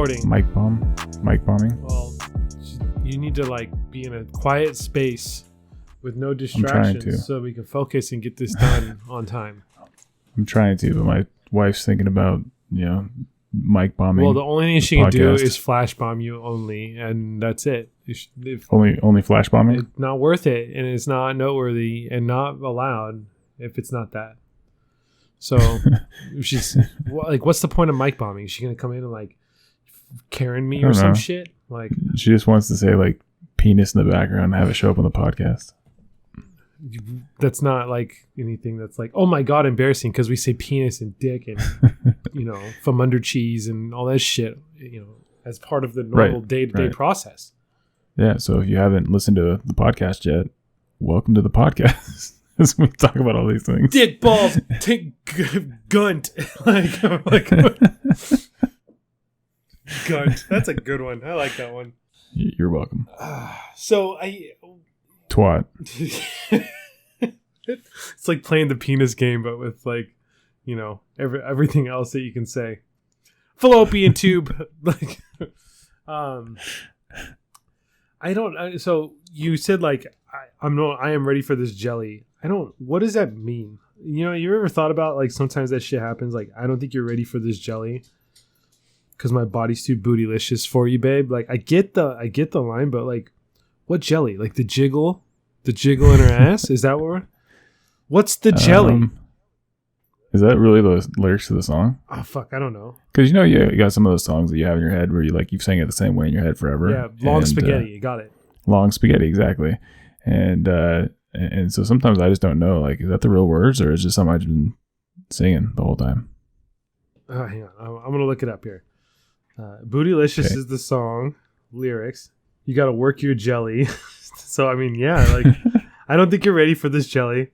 recording. Mic bombing. Well, you need to like be in a quiet space with no distractions so we can focus and get this done on time. I'm trying to, but my wife's thinking about, mic bombing. Well, the only thing she can do is flash bomb you only, and that's it. Only flash bombing? It's not worth it, and it's not noteworthy and not allowed if it's not that. So she's like, what's the point of mic bombing? Is she going to come in and like Karen me or some shit? Like, she just wants to say like penis in the background and have it show up on the podcast. That's not like anything that's like, oh my God, embarrassing, because we say penis and dick and, from under cheese and all that shit, as part of the normal day-to-day process. Yeah. So if you haven't listened to the podcast yet, welcome to the podcast. As we talk about all these things. Dick, balls, gunt. like gunt. That's a good one. I like that one. You're welcome. Twat. It's like playing the penis game, but with like, everything else that you can say. Fallopian tube. So you said like, I am ready for this jelly. What does that mean? You ever thought about like sometimes that shit happens? Like, I don't think you're ready for this jelly because my body's too bootylicious for you, babe. Like, I get the line, but like, what jelly? Like the jiggle in her ass? Is that what's the jelly? Is that really the lyrics to the song? Oh fuck, I don't know. Because you got some of those songs that you have in your head where you've sang it the same way in your head forever. Yeah, long spaghetti. You got it. Long spaghetti, exactly. And so sometimes I just don't know, like, is that the real words or is it just something I've been singing the whole time? Hang on. I'm going to look it up here. Bootylicious is the song lyrics. You got to work your jelly. So, I mean, yeah, like, I don't think you're ready for this jelly.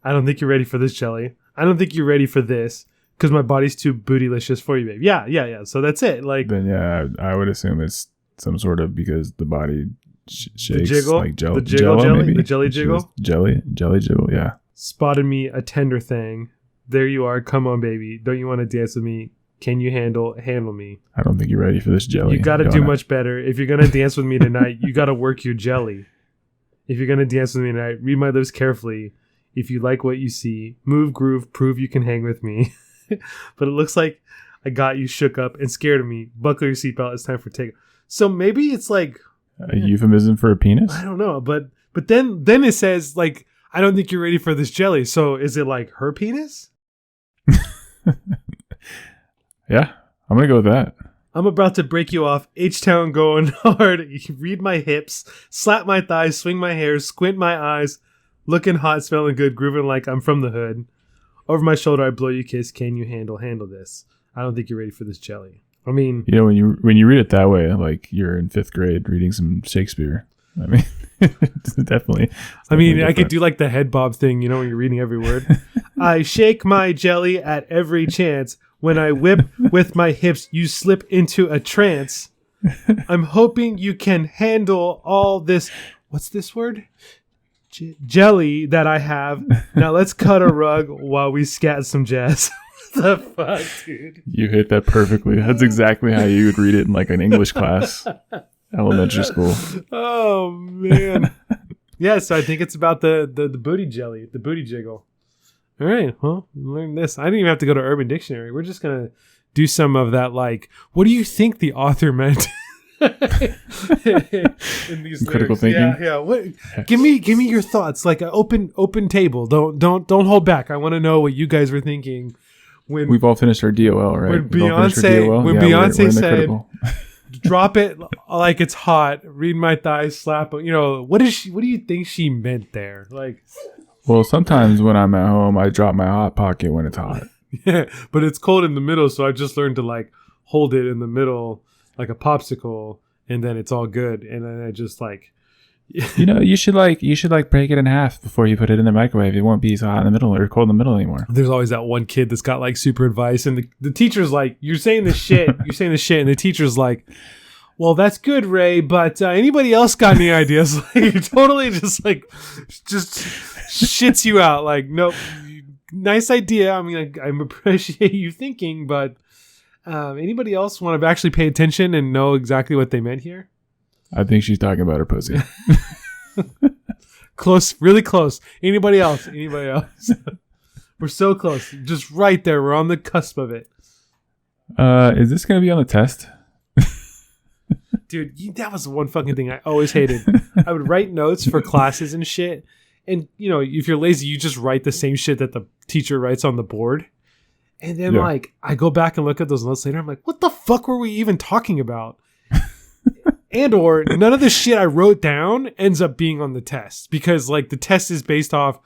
I don't think you're ready for this jelly. I don't think you're ready for this because my body's too bootylicious for you, babe. Yeah. So that's it. Like, then, yeah, I would assume it's some sort of because the body shakes the jiggle, like the jiggle jelly, maybe? The jelly jiggle, jelly jiggle, yeah. Spotted me a tender thing. There you are. Come on, baby. Don't you want to dance with me? Can you handle me? I don't think you're ready for this jelly. You got to do much better. If you're gonna dance with me tonight, you got to work your jelly. If you're gonna dance with me tonight, read my lips carefully. If you like what you see, move, groove, prove you can hang with me. But it looks like I got you shook up and scared of me. Buckle your seatbelt. It's time for take. So maybe it's like a euphemism for a penis? I don't know, but then it says like, I don't think you're ready for this jelly. So is it like her penis? Yeah, I'm gonna go with that. I'm about to break you off. H-Town going hard. Read my hips, slap my thighs, swing my hair, squint my eyes, looking hot, smelling good, grooving like I'm from the hood. Over my shoulder, I blow you kiss. Can you handle this? I don't think you're ready for this jelly. I mean, when you read it that way, like you're in 5th grade reading some Shakespeare. I mean, definitely. I mean, I could do like the head bob thing, when you're reading every word. I shake my jelly at every chance. When I whip with my hips, you slip into a trance. I'm hoping you can handle all this. What's this word? Jelly that I have. Now let's cut a rug while we scat some jazz. The fuck, dude? You hit that perfectly. That's exactly how you would read it in like an English class, elementary school. Oh man. Yeah, so I think it's about the booty jelly, the booty jiggle. All right, well, learn this. I didn't even have to go to Urban Dictionary. We're just gonna do some of that. Like, what do you think the author meant? In these critical lyrics? Thinking. Yeah. What? Give me your thoughts. Like an open table. Don't hold back. I want to know what you guys were thinking. When we've all finished our DOL, right? When Beyonce said, "Drop it like it's hot," read my thighs, slap. What do you think she meant there? Like, well, sometimes when I'm at home, I drop my hot pocket when it's hot. Yeah, but it's cold in the middle, so I just learned to like hold it in the middle like a popsicle, and then it's all good. And then I just like. You should break it in half before you put it in the microwave. It won't be so hot in the middle or cold in the middle anymore. There's always that one kid that's got like super advice, and the teacher's like, "You're saying this shit," and the teacher's like, "Well, that's good, Ray, but anybody else got any ideas?" Like, totally just shits you out. Like, nope, nice idea. I mean, I appreciate you thinking, but Anybody else want to actually pay attention and know exactly what they meant here? I think she's talking about her pussy. Close, really close. Anybody else? Anybody else? We're so close. Just right there. We're on the cusp of it. Is this going to be on the test? Dude, that was the one fucking thing I always hated. I would write notes for classes and shit. And, you know, if you're lazy, you just write the same shit that the teacher writes on the board. And then, like, I go back and look at those notes later. I'm like, what the fuck were we even talking about? And or none of the shit I wrote down ends up being on the test. Because, like, the test is based off,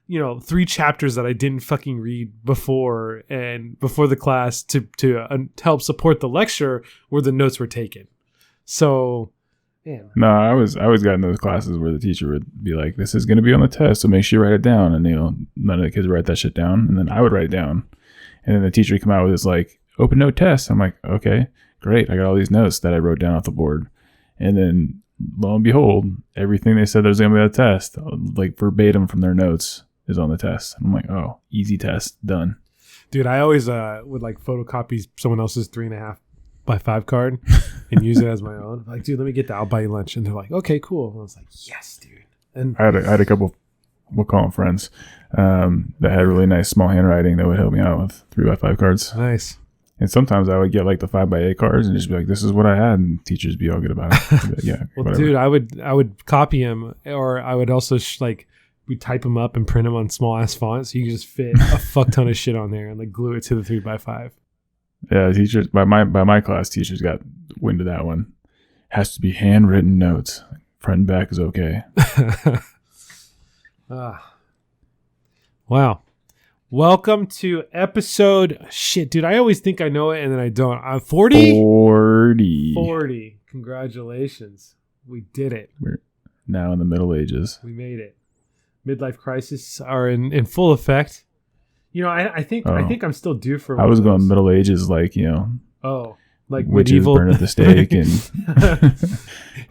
you know, 3 chapters that I didn't fucking read before the class to help support the lecture where the notes were taken. So, man. No, I always got in those classes where the teacher would be like, this is going to be on the test, so make sure you write it down. And, you know, none of the kids would write that shit down. And then I would write it down. And then the teacher would come out with this, like, open note test. I'm like, okay, great. I got all these notes that I wrote down off the board. And then, lo and behold, everything they said there was going to be on the test, like verbatim from their notes, is on the test. And I'm like, oh, easy test, done. Dude, I always would, like, photocopy someone else's 3.5 by 5 card and use it as my own. Like, dude, let me get that. I'll buy you lunch. And they're like, okay, cool. And I was like, yes, dude. And I had a couple, we'll call them friends, that had really nice small handwriting that would help me out with 3 by 5 cards. Nice. And sometimes I would get like the 5 by 8 cards and just be like, this is what I had. And teachers be all good about it. Like, yeah. Well, whatever. dude, I would copy them, or I would also we type them up and print them on small ass fonts. So you can just fit a fuck ton of shit on there and like glue it to the 3 by 5. Yeah, teachers by my class, teachers got wind of that one. Has to be handwritten notes. Front and back is okay. Wow. Welcome to episode shit, dude. I always think I know it and then I don't. 40? 40. Congratulations. We did it. We're now in the Middle Ages. We made it. Midlife crises are in full effect. You know, I think I'm still due for. I was going Middle Ages, like, you know. Oh, like witches medieval burn at the stake and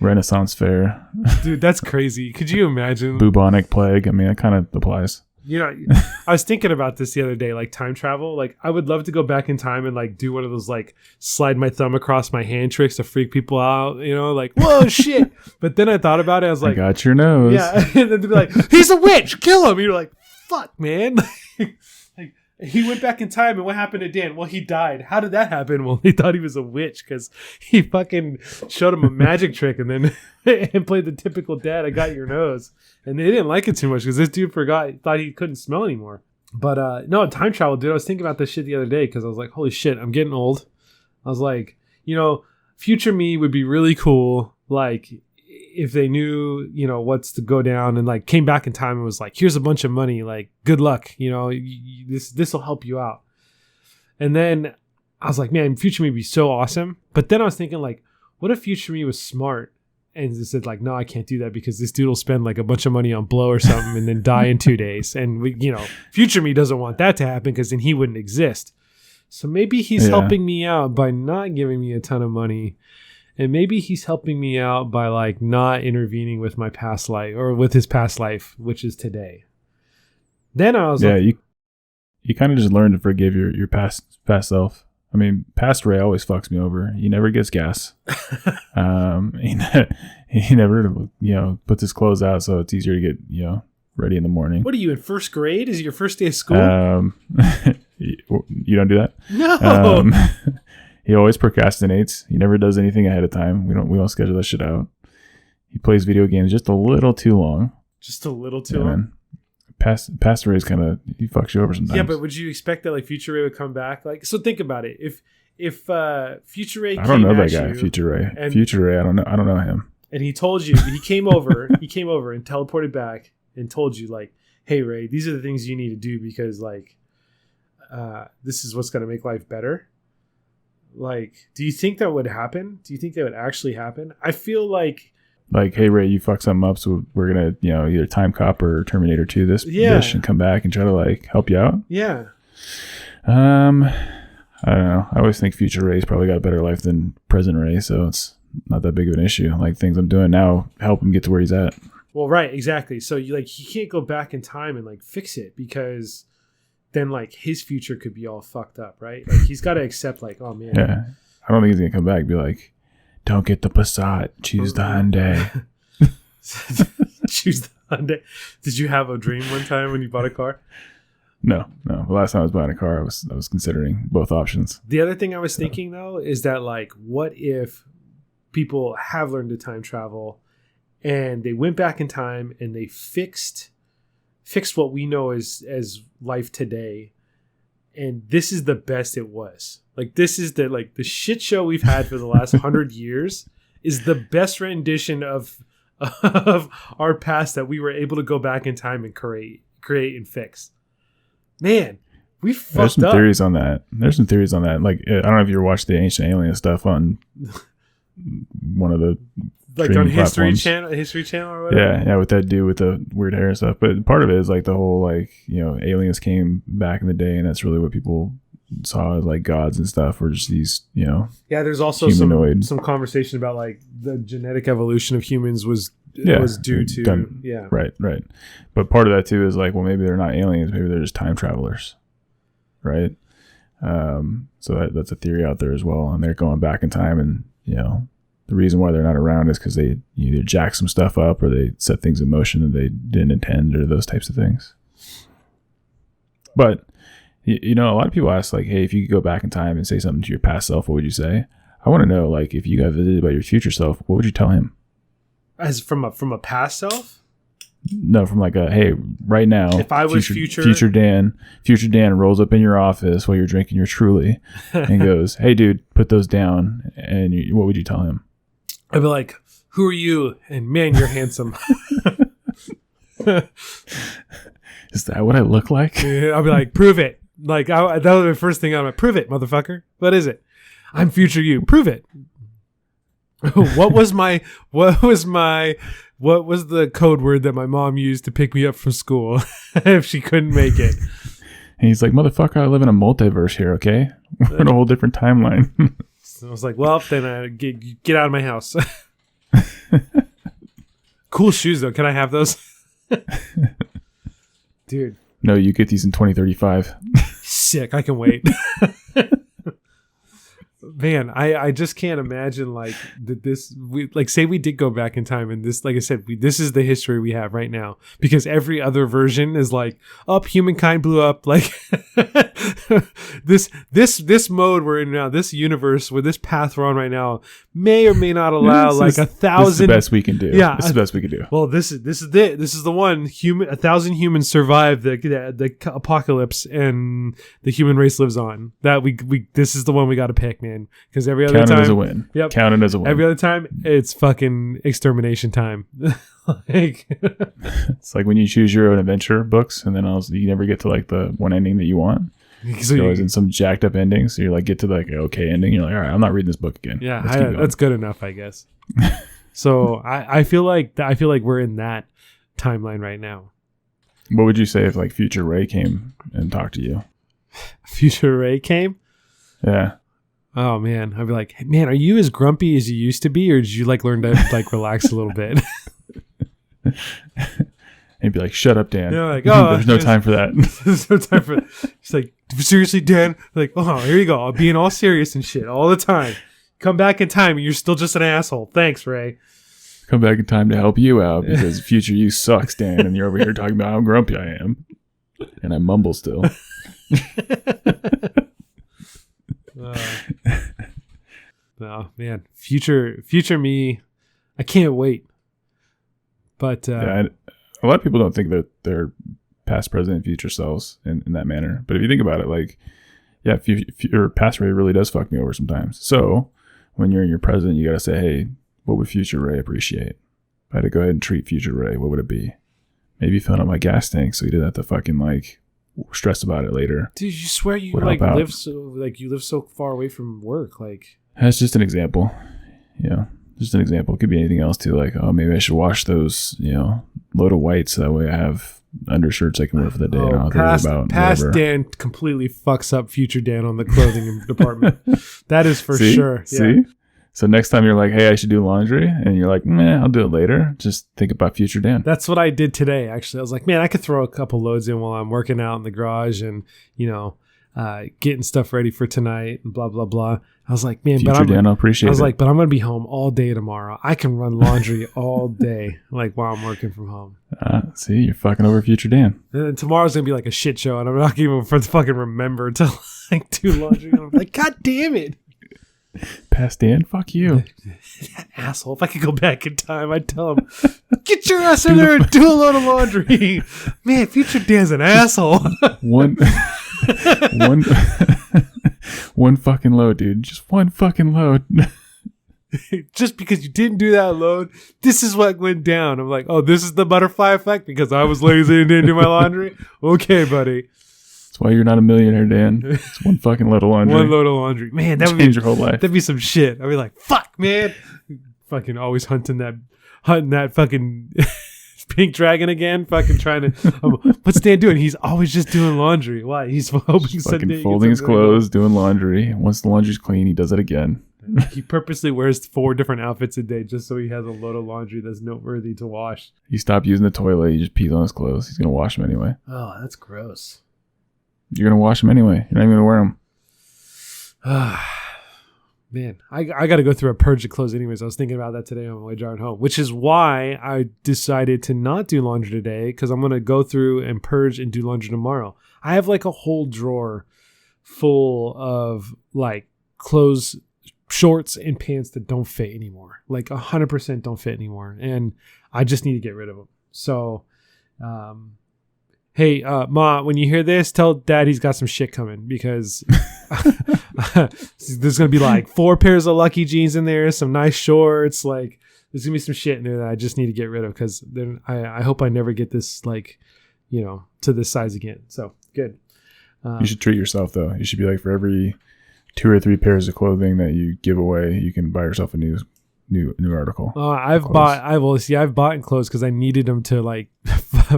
Renaissance fair. Dude, that's crazy. Could you imagine? Bubonic plague. I mean, that kind of applies. You know, I was thinking about this the other day, like time travel. Like, I would love to go back in time and like do one of those like slide my thumb across my hand tricks to freak people out. You know, like, whoa, shit. But then I thought about it. I was like, I got your nose. Yeah, and then they'd be like, he's a witch, kill him. You're like, fuck, man. Like, he went back in time, and what happened to Dan? Well, he died. How did that happen? Well, he thought he was a witch because he fucking showed him a magic trick and then and played the typical dad, I got your nose. And they didn't like it too much because this dude thought he couldn't smell anymore. But no, time travel, dude. I was thinking about this shit the other day because I was like, holy shit, I'm getting old. I was like, you know, future me would be really cool. Like, if they knew, you know, what's to go down and like came back in time and was like, here's a bunch of money, like, good luck, you know, this will help you out. And then I was like, man, future me would be so awesome. But then I was thinking, like, what if future me was smart and they said like, no, I can't do that because this dude will spend like a bunch of money on blow or something and then die in 2 days. And we, you know, future me doesn't want that to happen because then he wouldn't exist. So maybe he's helping me out by not giving me a ton of money. And maybe he's helping me out by like not intervening with my past life or with his past life, which is today. Then I was like, you kind of just learn to forgive your past self. I mean, past Ray always fucks me over. He never gets gas. He never, you know, puts his clothes out so it's easier to get, you know, ready in the morning. What are you in first grade? Is it your first day of school? You don't do that? No. He always procrastinates. He never does anything ahead of time. We don't schedule that shit out. He plays video games just a little too long. Just a little too long. Man. Past Ray's kind of, he fucks you over sometimes. Yeah, but would you expect that like Future Ray would come back? Like, so think about it. If Future Ray, I don't know that guy, Future Ray. Future Ray, I don't know him. And he told you, he came over and teleported back and told you like, hey Ray, these are the things you need to do because like, this is what's going to make life better. Like, do you think that would happen? Do you think that would actually happen? I feel like, hey Ray, you fucked something up, so we're gonna, you know, either Time Cop or Terminator 2 this dish and come back and try to like help you out. Yeah. I don't know. I always think Future Ray's probably got a better life than present Ray, so it's not that big of an issue. Like, things I'm doing now help him get to where he's at. Well, right, exactly. So you like, he can't go back in time and like fix it because then like his future could be all fucked up, right? Like he's got to accept like, oh man. Yeah. I don't think he's going to come back and be like, don't get the Passat, choose the Hyundai. Choose the Hyundai. Did you have a dream one time when you bought a car? No. The last time I was buying a car, I was considering both options. The other thing I was thinking though is that like, what if people have learned to time travel and they went back in time and they fixed what we know as life today, and this is the best it was. Like this is the shit show we've had for the last 100 years is the best rendition of our past that we were able to go back in time and create and fix. Man, we fucked up. There's some theories on that. Like, I don't know if you ever watched the Ancient Alien stuff on one of the like on History Channel or whatever. Yeah, with that dude with the weird hair and stuff. But part of it is like the whole like, you know, aliens came back in the day, and that's really what people saw as like gods and stuff, or just these, you know. Yeah, there's also some conversation about like the genetic evolution of humans was due to right. But part of that too is like, well, maybe they're not aliens, maybe they're just time travelers, right? So that's a theory out there as well, and they're going back in time, and you know, the reason why they're not around is because they either jack some stuff up or they set things in motion that they didn't intend, or those types of things. But you know, a lot of people ask like, hey, if you could go back in time and say something to your past self, what would you say? I want to know, like, if you got visited by your future self, what would you tell him? As from a past self? No, from like a, hey, right now, if I was future Dan rolls up in your office while you're drinking your Truly and goes, hey, dude, put those down. And what would you tell him? I'd be like, who are you? And man, you're handsome. Is that what I look like? I'll be like, prove it. Like, that was the first thing I'm like, prove it, motherfucker. What is it? I'm future you. Prove it. What was the code word that my mom used to pick me up from school if she couldn't make it? And he's like, motherfucker, I live in a multiverse here, okay? We're in a whole different timeline. So I was like, well, then get out of my house. Cool shoes, though. Can I have those? Dude. No, you get these in 2035. Sick. I can wait. Man, I just can't imagine like say we did go back in time, and this, like I said, this is the history we have right now, because every other version is like, humankind blew up, like this mode we're in now, this universe with this path we're on right now may or may not allow like 1,000. This is the best we can do. Yeah, this is the best we can do. Well, this is the one 1,000 humans survive the apocalypse, and the human race lives on. That this is the one we got to pick, man. Because every other time, as a win. Yep. Count it as a win. Every other time, it's fucking extermination time. Like, it's like when you choose your own adventure books, and then you never get to like the one ending that you want. So you're always in some jacked up ending. So you're like, get to like an okay ending. You're like, all right, I'm not reading this book again. Yeah, that's good enough, I guess. So I feel like we're in that timeline right now. What would you say if like Future Ray came and talked to you? Future Ray came? Yeah. Oh man, I'd be like, hey, man, are you as grumpy as you used to be, or did you like learn to like relax a little bit? And he'd be like, shut up, Dan. Yeah, like, there's no time for that. There's no time for that. He's like, seriously, Dan? Like, here you go. I'm being all serious and shit all the time. Come back in time and you're still just an asshole. Thanks, Ray. Come back in time to help you out because future you sucks, Dan. And you're over here talking about how grumpy I am. And I mumble still. Oh man, future me, I can't wait. But a lot of people don't think that they're past, present, and future selves in that manner. But if you think about it, like, yeah, your past Ray really does fuck me over sometimes. So when you're in your present, you got to say, hey, what would future Ray appreciate? If I had to go ahead and treat future Ray, what would it be? Maybe filling up my gas tank so he didn't have to fucking like stress about it later. Dude, you swear you like live so far away from work, like. That's just an example. Yeah, just an example. It could be anything else too. Like, oh, maybe I should wash those, load of whites. That way I have undershirts I can wear for the day. And I don't have to worry about past whatever. Dan completely fucks up future Dan on the clothing department. That is for sure. Yeah. So next time you're like, hey, I should do laundry, and you're like, meh, I'll do it later. Just think about future Dan. That's what I did today, actually. I was like, man, I could throw a couple loads in while I'm working out in the garage and, getting stuff ready for tonight and blah, blah, blah. I was like, man, future Dan, I'll appreciate it. I was like, but I'm going to be home all day tomorrow. I can run laundry all day, like while I'm working from home. See, you're fucking over future Dan. And then tomorrow's going to be like a shit show, and I'm not even to fucking remember to like do laundry. And I'm like, God damn it. Past Dan, fuck you. That asshole. If I could go back in time, I'd tell him, get your ass in there and do a load of laundry. Man, future Dan's an asshole. One fucking load, dude. Just one fucking load. Just because you didn't do that load, this is what went down. I'm like, oh, this is the butterfly effect because I was lazy and didn't do my laundry? Okay, buddy. That's why you're not a millionaire, Dan. It's one fucking load of laundry. One load of laundry. Man, that would change your whole life. That'd be some shit. I'd be like, fuck, man. Fucking always hunting that fucking pink dragon again. Fucking trying to. What's Dan doing? He's always just doing laundry. Why? He's hoping fucking folding his clothes, doing laundry. Once the laundry's clean, he does it again. He purposely wears 4 different outfits a day just so he has a load of laundry that's noteworthy to wash. He stopped using the toilet. He just pees on his clothes. He's gonna wash them anyway. Oh, that's gross. You're gonna wash them anyway. You're not even gonna wear them. Man, I got to go through a purge of clothes anyways. I was thinking about that today on my way driving home, which is why I decided to not do laundry today, because I'm going to go through and purge and do laundry tomorrow. I have like a whole drawer full of like clothes, shorts and pants that don't fit anymore. Like 100% don't fit anymore. And I just need to get rid of them. So, hey, Ma, when you hear this, tell Dad he's got some shit coming, because there's going to be like 4 pairs of Lucky jeans in there, some nice shorts. Like there's going to be some shit in there that I just need to get rid of, because then I hope I never get this like, to this size again. So good. You should treat yourself though. You should be like, for every 2 or 3 pairs of clothing that you give away, you can buy yourself a new article. I've bought in clothes because I needed them to like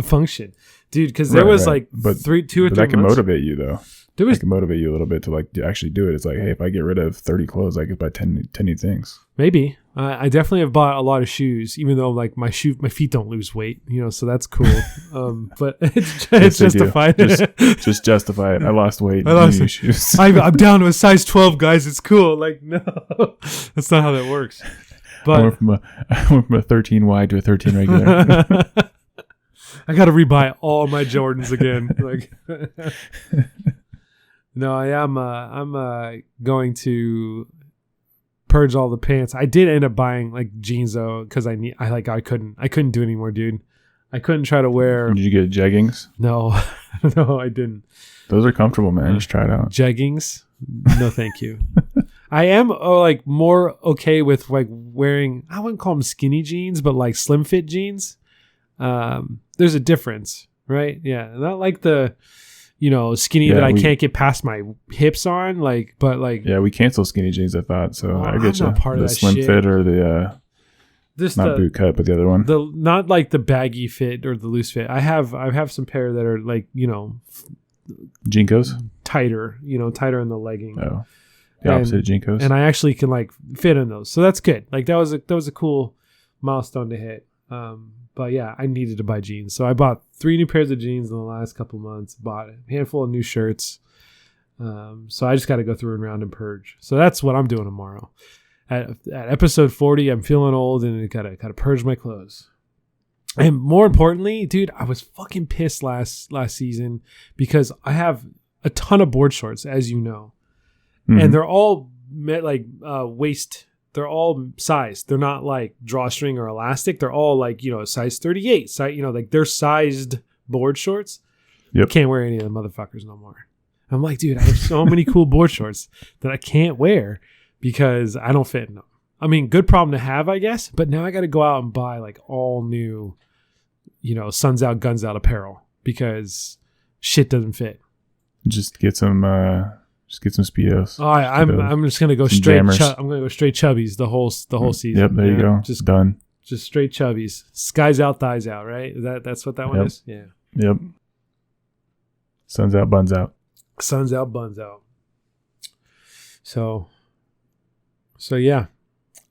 function. Dude, because there was like 2 or 3 months. That can motivate you, though. That can motivate you a little bit to like actually do it. It's like, hey, if I get rid of 30 clothes, I could buy 10 new things. Maybe. I definitely have bought a lot of shoes, even though like my feet don't lose weight, so that's cool. But it's justified. Just justify it. I lost weight. I lost shoes. I'm down to a size 12, guys. It's cool. Like, no, that's not how that works. But I went from a 13 wide to a 13 regular. I got to rebuy all my Jordans again. Like, no, I'm going to purge all the pants. I did end up buying like jeans though, because I couldn't do anymore, dude. I couldn't try to wear. Did you get jeggings? No, no, I didn't. Those are comfortable, man. Just try it out. Jeggings? No, thank you. I am like more okay with like wearing, I wouldn't call them skinny jeans, but like slim fit jeans. There's a difference, right? Yeah, not like the skinny that I can't get past my hips on, like, but like, yeah, we canceled skinny jeans, I thought. So I get I'm you. not part of the that slim shit. fit or the not boot cut, but the other one. Not like the baggy fit or the loose fit. I have some pair that are like Jinkos, tighter in the legging. Oh, the opposite of Jinkos. And I actually can like fit in those, so that's good. Like that was a cool milestone to hit. But yeah, I needed to buy jeans. So I bought 3 new pairs of jeans in the last couple months, bought a handful of new shirts. So I just got to go through and round and purge. So that's what I'm doing tomorrow. At episode 40, I'm feeling old and gotta purge my clothes. And more importantly, dude, I was fucking pissed last season because I have a ton of board shorts, as you know. Mm-hmm. And they're all waist. They're all sized. They're not like drawstring or elastic. They're all like, size 38. Like they're sized board shorts. Yep. Can't wear any of them motherfuckers no more. I'm like, dude, I have so many cool board shorts that I can't wear because I don't fit in them. I mean, good problem to have, I guess. But now I got to go out and buy like all new, suns out, guns out apparel because shit doesn't fit. Just get some Speedos. Oh, I'm just gonna go straight. I'm gonna go straight chubbies the whole season. Yep, there you go. Just done. Just straight chubbies. Skies out, thighs out. Right? That's what that one is. Yeah. Yep. Suns out, buns out. Suns out, buns out. So yeah.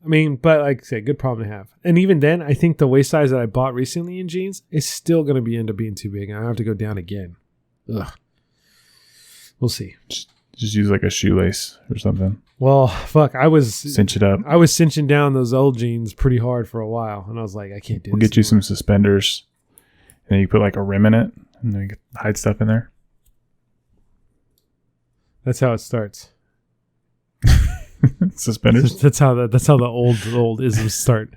I mean, but like I said, good problem to have. And even then, I think the waist size that I bought recently in jeans is still going to end up being too big. And I have to go down again. Ugh. We'll see. Just use like a shoelace or something. Well, fuck, cinch it up. I was cinching down those old jeans pretty hard for a while. And I was like, I can't do this. We'll get you some suspenders. And then you put like a rim in it. And then you can hide stuff in there. That's how it starts. Suspenders? That's how the old isms start.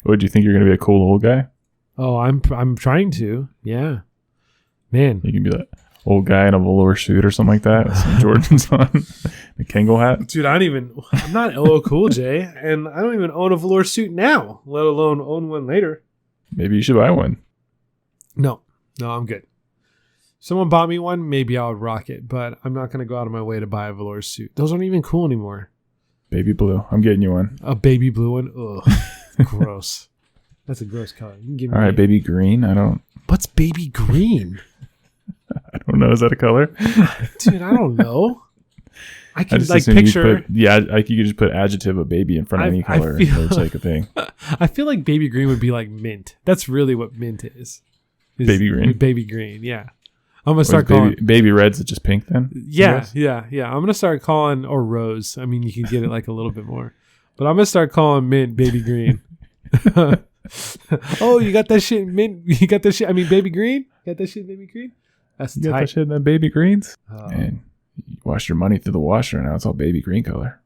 What, do you think you're going to be a cool old guy? Oh, I'm trying to. Yeah. Man. You can be that old guy in a velour suit or something like that with some Jordans on. The Kangol hat. Dude, I'm not LL Cool J, and I don't even own a velour suit now, let alone own one later. Maybe you should buy one. No, I'm good. Someone bought me one, maybe I would rock it, but I'm not going to go out of my way to buy a velour suit. Those aren't even cool anymore. Baby blue. I'm getting you one. A baby blue one? Ugh. Gross. That's a gross color. You can give me all right, baby green. What's baby green? I don't know. Is that a color? Dude, I don't know. I can like picture. You could just put adjective of baby in front of any color. It's like a thing. I feel like baby green would be like mint. That's really what mint is baby green. Baby green, yeah. I'm gonna start calling baby red's it just pink then? Yeah. I'm gonna start calling or rose. I mean, you can get it like a little bit more, but I'm gonna start calling mint baby green. Oh, you got that shit in mint? You got that shit? I mean, baby green? You got that shit in baby green? That's you got that shit in that baby greens? Man, you wash your money through the washer and now it's all baby green color.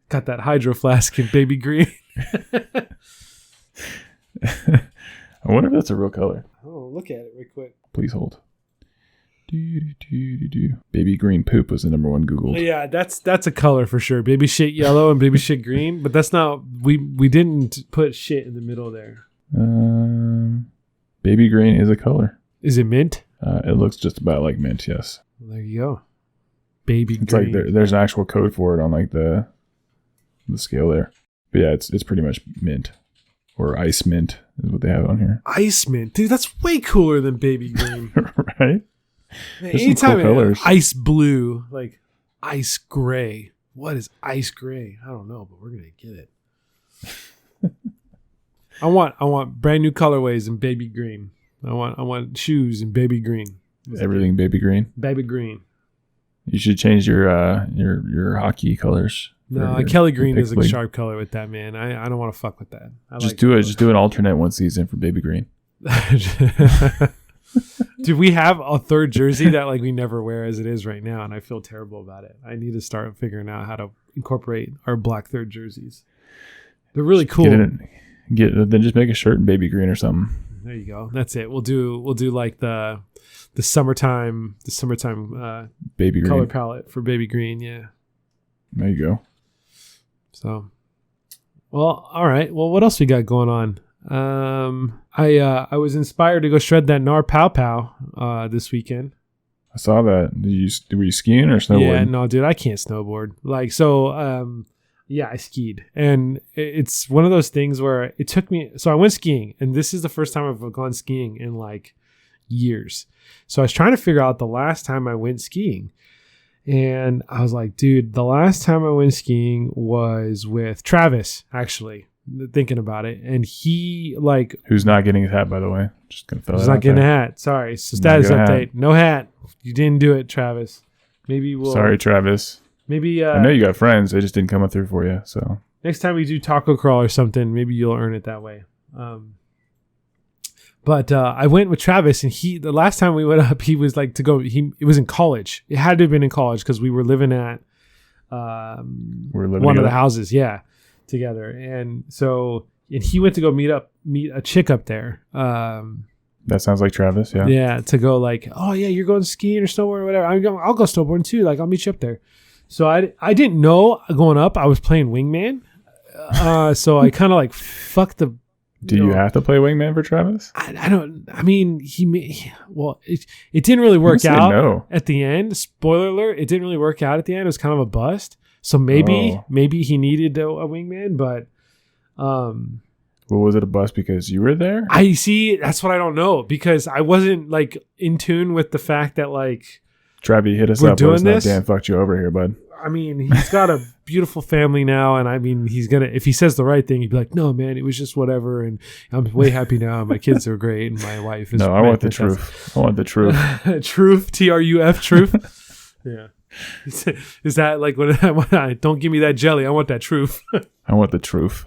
Got that hydro flask in baby green. I wonder if that's a real color. Oh, look at it real quick. Please hold. Baby green poop was the number one Googled. Yeah, that's a color for sure. Baby shit yellow and baby shit green, but that's not. We didn't put shit in the middle there. Baby green is a color. Is it mint? It looks just about like mint. Yes. Well, there you go. Baby it's green. Like there's an actual code for it on like the scale there. But yeah, it's pretty much mint. Or ice mint is what they have on here. Ice mint, dude, that's way cooler than baby green. Right? Man, anytime cool colors. Ice blue, like ice gray. What is ice gray? I don't know, but we're gonna get it. I want brand new colorways in baby green. I want shoes in baby green. Everything baby green. Baby green. You should change your hockey colors. No, Kelly green is a sharp color with that, man. I don't want to fuck with that. Just do an alternate one season for baby green. Dude, we have a third jersey that like we never wear as it is right now, and I feel terrible about it. I need to start figuring out how to incorporate our black third jerseys. They're really cool. Then just make a shirt in baby green or something. There you go. That's it. We'll do like the summertime baby green color palette for baby green. Yeah. There you go. So, well, all right. Well, what else we got going on? I was inspired to go shred that Nar Pow Pow this weekend. I saw that. Were you skiing or snowboarding? Yeah, no, dude, I can't snowboard. Like, so, yeah, I skied, and it's one of those things where it took me. So I went skiing, and this is the first time I've gone skiing in like years. So I was trying to figure out the last time I went skiing. And I was like, dude, the last time I went skiing was with Travis, actually, thinking about it. And he, like... Who's not getting his hat, by the way? Just going to throw that out there. Who's not getting a hat. Sorry. So status update. No hat. You didn't do it, Travis. Maybe we'll... Sorry, Travis. Maybe... I know you got friends. They just didn't come up through for you, so... Next time we do taco crawl or something, maybe you'll earn it that way. But I went with Travis, and the last time we went up, he was like to go. It was in college. It had to have been in college because we were living at one of the houses, yeah, together. And so, and he went to go meet a chick up there. That sounds like Travis, yeah. Yeah, to go like, oh yeah, you're going skiing or snowboarding or whatever. I'll go snowboarding too. Like I'll meet you up there. So I didn't know going up. I was playing wingman. So I kind of like fucked the. Do you have to play wingman for Travis? I don't. I mean, it didn't really work out at the end. Spoiler alert: it didn't really work out at the end. It was kind of a bust. So maybe he needed a wingman, but well, was it a bust because you were there? I see. That's what I don't know because I wasn't like in tune with the fact that like Travi, hit us we're up. doing Let us this. know Dan fucked you over here, bud. I mean, he's got a beautiful family now, and I mean, he's gonna, if he says the right thing, he'd be like, "No, man, it was just whatever," and I'm way happy now. My kids are great, and my wife is. No, I want the truth. I want the truth. Truth, TRUF, truth. Yeah. Is that like when I don't give me that jelly? I want that truth. I want the truth.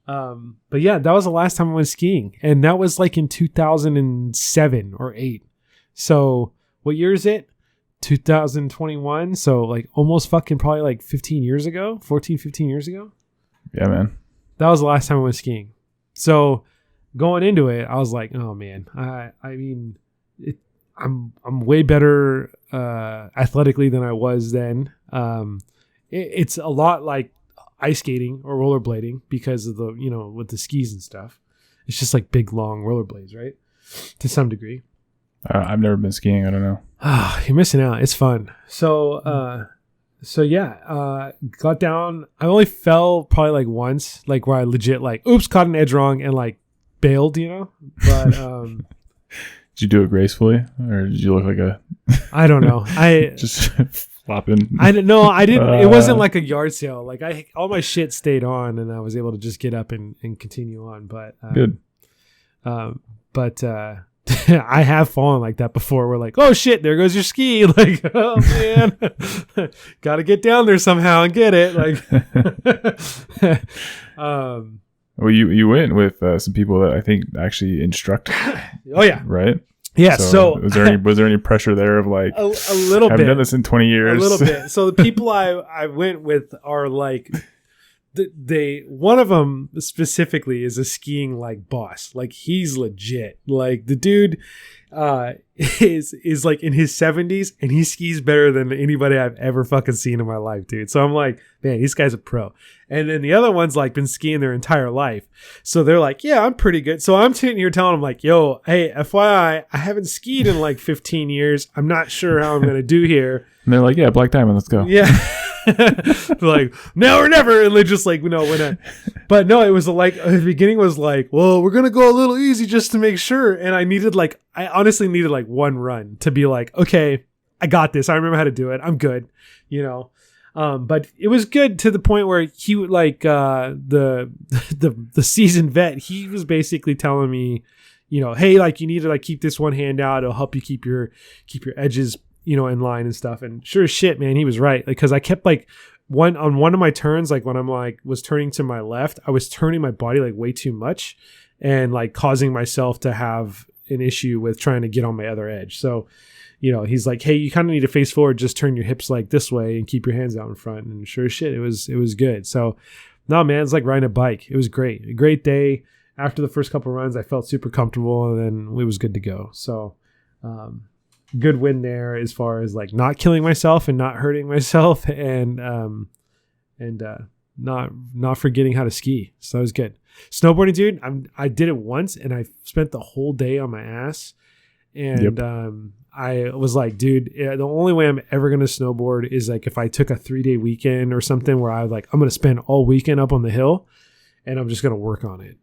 But yeah, that was the last time I went skiing, and that was like in 2007 or 8. So what year is it? 2021. So like almost fucking probably like 15 years ago, 14, 15 years ago. Yeah, man. That was the last time I went skiing. So going into it, I was like, oh man, I mean, I'm way better athletically than I was then. It's a lot like ice skating or rollerblading because of the, with the skis and stuff. It's just like big, long rollerblades, right? To some degree. I've never been skiing. I don't know. You're missing out. It's fun. So yeah, got down. I only fell probably like once, like where I legit like, oops, caught an edge wrong and like bailed, but, did you do it gracefully or did you look like a, I don't know. I just flopping. I didn't know. I didn't, it wasn't like a yard sale. Like all my shit stayed on and I was able to just get up and continue on. But, good. I have fallen like that before. We're like, oh shit, there goes your ski. Like, oh man, got to get down there somehow and get it. Like, well, you went with some people that I think actually instruct. Oh yeah, right. Yeah. So was there any pressure there of like a little bit? I've done this in 20 years. A little bit. So the people I went with are like. One of them specifically is a skiing like boss. Like he's legit. Like the dude is like in his 70s and he skis better than anybody I've ever fucking seen in my life, dude. So I'm like, man, this guy's a pro. And then the other one's like been skiing their entire life. So they're like, yeah, I'm pretty good. So I'm sitting here telling them like, yo, hey, FYI, I haven't skied in like 15 years. I'm not sure how I'm going to do here. And they're like, yeah, Black Diamond, let's go. Yeah. Like now or never, and they just like but no, it was like the beginning was like, well, we're gonna go a little easy just to make sure, and I honestly needed like one run to be like, okay, I got this, I remember how to do it, I'm good, but it was good to the point where he would like the seasoned vet, he was basically telling me, hey, like you need to like keep this one hand out, it'll help you keep your edges in line and stuff. And sure as shit, man, he was right. Like, cause I kept like one of my turns, like when I'm like was turning to my left, I was turning my body like way too much and like causing myself to have an issue with trying to get on my other edge. So, he's like, hey, you kind of need to face forward, just turn your hips like this way and keep your hands out in front. And sure as shit, it was good. So no, man, it's like riding a bike. It was great. A great day. After the first couple of runs, I felt super comfortable and then it was good to go. So, good win there as far as like not killing myself and not hurting myself and not forgetting how to ski. So that was good. Snowboarding, dude, I did it once and I spent the whole day on my ass. And I was like, dude, the only way I'm ever going to snowboard is like if I took a 3-day weekend or something where I was like, I'm going to spend all weekend up on the hill and I'm just going to work on it.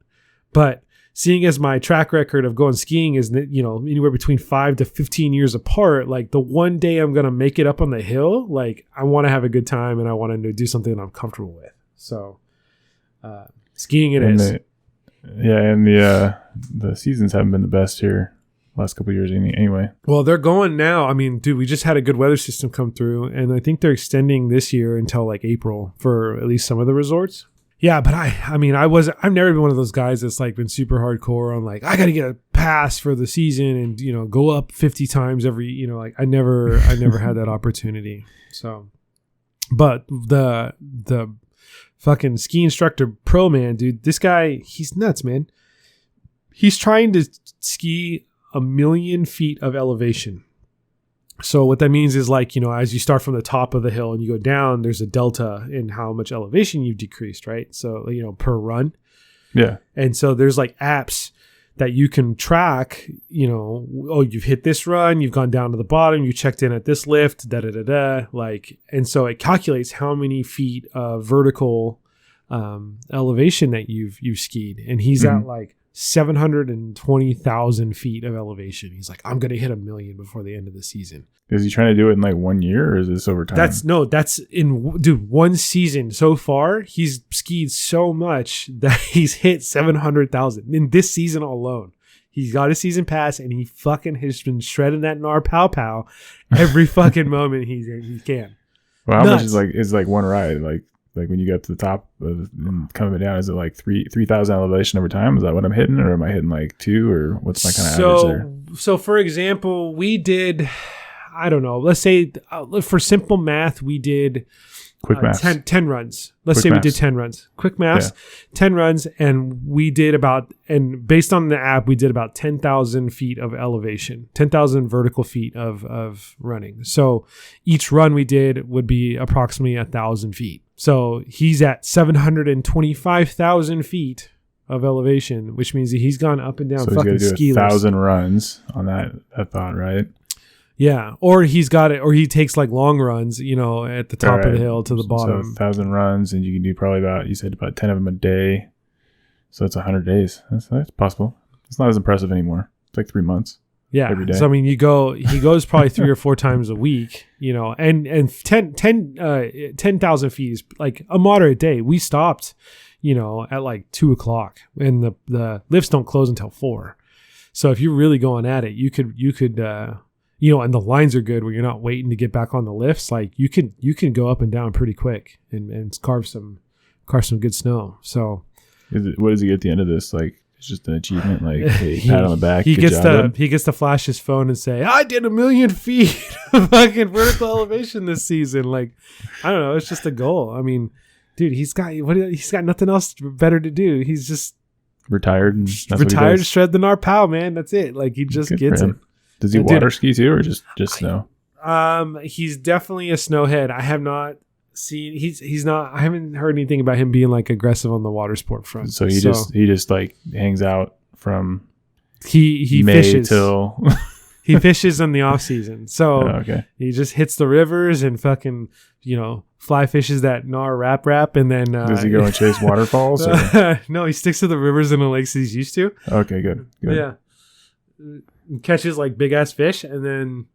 But seeing as my track record of going skiing is, anywhere between 5 to 15 years apart, like the one day I'm going to make it up on the hill, like I want to have a good time and I want to do something that I'm comfortable with. So, skiing it is. The seasons haven't been the best here last couple of years anyway. Well, they're going now. I mean, dude, we just had a good weather system come through and I think they're extending this year until like April for at least some of the resorts. Yeah, but I've never been one of those guys that's like been super hardcore on like, I got to get a pass for the season and, go up 50 times every, like I never had that opportunity. So, but the fucking ski instructor pro, man, dude, this guy, he's nuts, man. He's trying to ski 1,000,000 feet of elevation. So what that means is like, as you start from the top of the hill and you go down, there's a delta in how much elevation you've decreased, right? So, per run. Yeah. And so there's like apps that you can track, you've hit this run, you've gone down to the bottom, you checked in at this lift, like, and so it calculates how many feet of vertical elevation that you've skied. And he's at like 720,000 feet of elevation. He's like, I'm going to hit 1 million before the end of the season. Is he trying to do it in like 1 year, or is this over time? That's in, dude, one season so far. He's skied so much that he's hit 700,000 in this season alone. He's got a season pass, and he fucking has been shredding that Nar Pow Pow every fucking moment he can. Well, how much is like one ride? Like when you get to the top of, and coming down, is it like 3,000 elevation over time? Is that what I'm hitting, or am I hitting like 2, or what's my kind of average there? So for example, we did, I don't know, let's say for simple math, we did quick math 10 runs. Let's say we did 10 runs. Quick maths, 10 runs, and we did and based on the app, we did about 10,000 feet of elevation, 10,000 vertical feet of running. So each run we did would be approximately 1,000 feet. So he's at 725,000 feet of elevation, which means that he's gone up and down fucking ski lifts. So he's got to do 1,000 runs on that thought, right? Yeah, or he's got it, or he takes like long runs, you know, at the top of the hill to the bottom. So 1,000 runs, and you can do probably you said about 10 of them a day. So that's 100 days. That's possible. It's not as impressive anymore. It's like 3 months. Yeah. Every day. So I mean, he goes probably 3 or 4 times a week, you know, and 10,000 feet is like a moderate day. We stopped, you know, at like 2:00, and the lifts don't close until 4. So if you're really going at it, you could you know, and the lines are good where you're not waiting to get back on the lifts. Like you can go up and down pretty quick and carve some good snow. So what does he get at the end of this? Like, it's just an achievement, like hey, pat on the back. He gets to flash his phone and say, I did 1 million feet of fucking vertical elevation this season. Like, I don't know, it's just a goal. I mean, dude, he's got nothing else better to do. He's just retired and to shred the Nar Pow, man. That's it. Like, he just gets it. Does he water ski too, or just snow? He's definitely a snowhead. I have not seen. He's not. I haven't heard anything about him being like aggressive on the water sport front. So he just like hangs out from he May fishes till he fishes in the off season. So he just hits the rivers and fucking, you know, fly fishes that Nar rap, and then does he go and chase waterfalls? No, he sticks to the rivers and the lakes he's used to. Okay, good. Yeah. Catches like big ass fish, and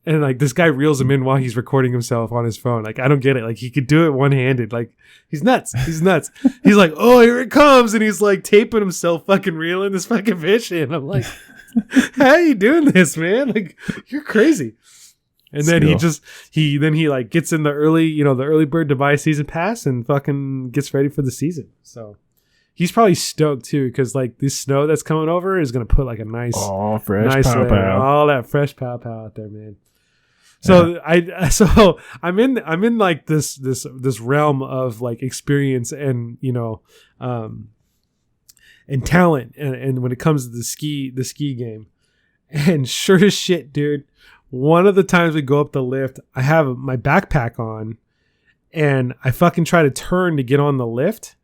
like this guy reels him in while he's recording himself on his phone. Like, I don't get it. Like, he could do it one-handed. Like, he's nuts. He's like, oh, here it comes, and he's like taping himself, fucking reeling this fucking fish in. I'm like, how are you doing this, man? Like, you're crazy. And then he like gets in the early bird to buy a season pass and fucking gets ready for the season. So he's probably stoked too, because like this snow that's coming over is gonna put like a nice fresh pow pow, all that fresh pow pow out there, man. So I'm in like this realm of like experience and, you know, and talent and when it comes to the ski game. And sure as shit, dude, one of the times we go up the lift, I have my backpack on and I fucking try to turn to get on the lift.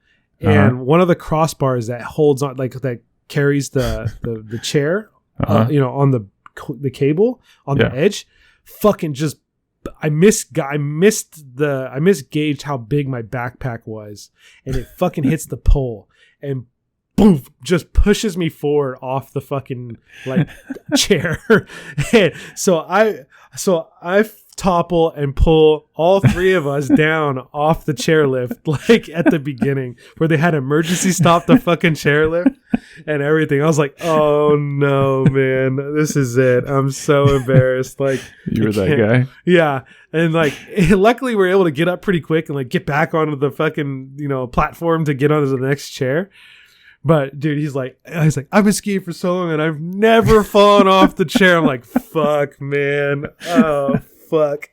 And one of the crossbars that holds on, like that carries the chair, you know, on the cable on the edge, fucking just, I misgauged how big my backpack was, and it fucking hits the pole and boom, just pushes me forward off the fucking like chair. And so I topple and pull all 3 of us down off the chairlift, like at the beginning where they had emergency stop the fucking chairlift and everything. I was like, oh no, man, this is it. I'm so embarrassed. Like, you were that guy. Yeah. And like, luckily we were able to get up pretty quick and like get back onto the fucking, you know, platform to get onto the next chair. But dude, he's like, I've been skiing for so long and I've never fallen off the chair. I'm like, fuck, man. Oh, fuck.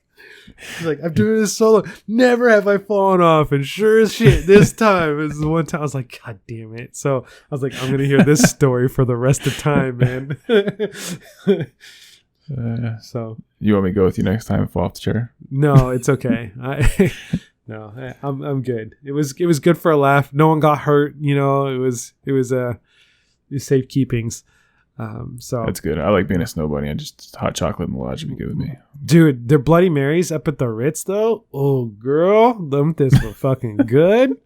He's like, I'm doing this so long. Never have I fallen off. And sure as shit, this time is the one time. I was like, God damn it. So I was like, I'm going to hear this story for the rest of time, man. So you want me to go with you next time and fall off the chair? No, it's okay. No, I'm good. It was good for a laugh. No one got hurt. You know, it was safe keepings. So that's good. I like being a snow bunny. I just hot chocolate and the lodge would be good with me. Dude, their Bloody Marys up at the Ritz though. Oh girl, them things were fucking good.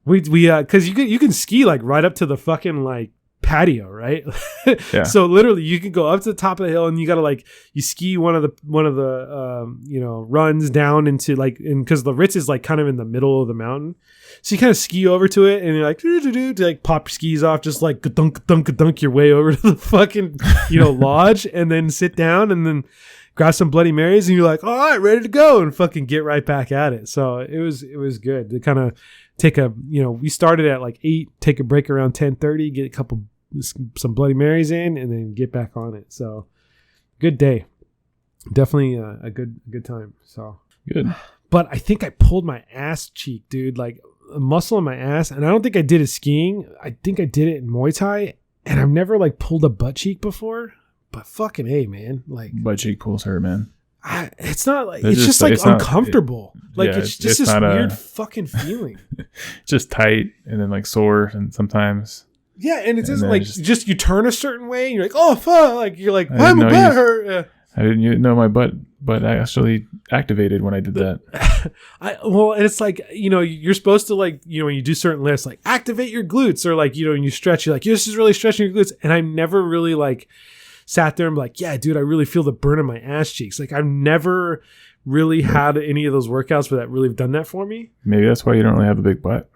We because you can ski like right up to the fucfucking like patio, right? Yeah. So literally you can go up to the top of the hill and you gotta like you ski one of the runs down into like because the Ritz is like kind of in the middle of the mountain, so you kind of ski over to it and you're like to like pop your skis off, just like dunk your way over to the fucking lodge and then sit down and then grab some Bloody Marys and you're like, all right, ready to go, and fucking get right back at it. So it was good to kind of take a we started at like 8, take a break around 10:30, get some Bloody Marys in, and then get back on it. So good day, definitely a good time. So good. But I think I pulled my ass cheek, dude, like a muscle in my ass, and I don't think I did it skiing. I think I did it in Muay Thai, and I've never like pulled a butt cheek before. But fucking A, man, like butt cheek pulls hurt, man. It's not like it's just like uncomfortable. It's just this weird fucking feeling. Just tight and then like sore and sometimes. Yeah, and it doesn't like just you turn a certain way and you're like, oh fuck, like you're like, why my butt hurt? Yeah. I didn't know my butt actually activated when I did that. And it's like you're supposed to like when you do certain lifts like activate your glutes or like when you stretch you're like this is really stretching your glutes, and I never really like sat there and be like, yeah, dude, I really feel the burn in my ass cheeks. Like I've never really had any of those workouts where that really have done that for me. Maybe that's why you don't really have a big butt.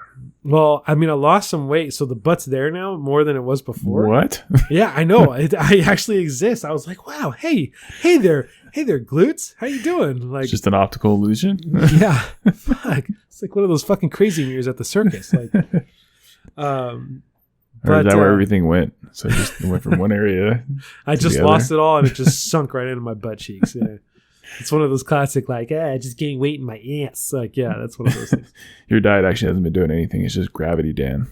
Well, I mean, I lost some weight, so the butt's there now more than it was before. What? Yeah, I know. I actually exist. I was like, wow, hey there, glutes. How you doing? Like, it's just an optical illusion. Yeah, fuck. It's like one of those fucking crazy mirrors at the circus. Like, or is that where everything went? So it just went from one area. I just lost it all, and it just sunk right into my butt cheeks. Yeah. It's one of those classic, like, I just gained weight in my ass. Like, yeah, that's one of those things. Your diet actually hasn't been doing anything. It's just gravity, Dan.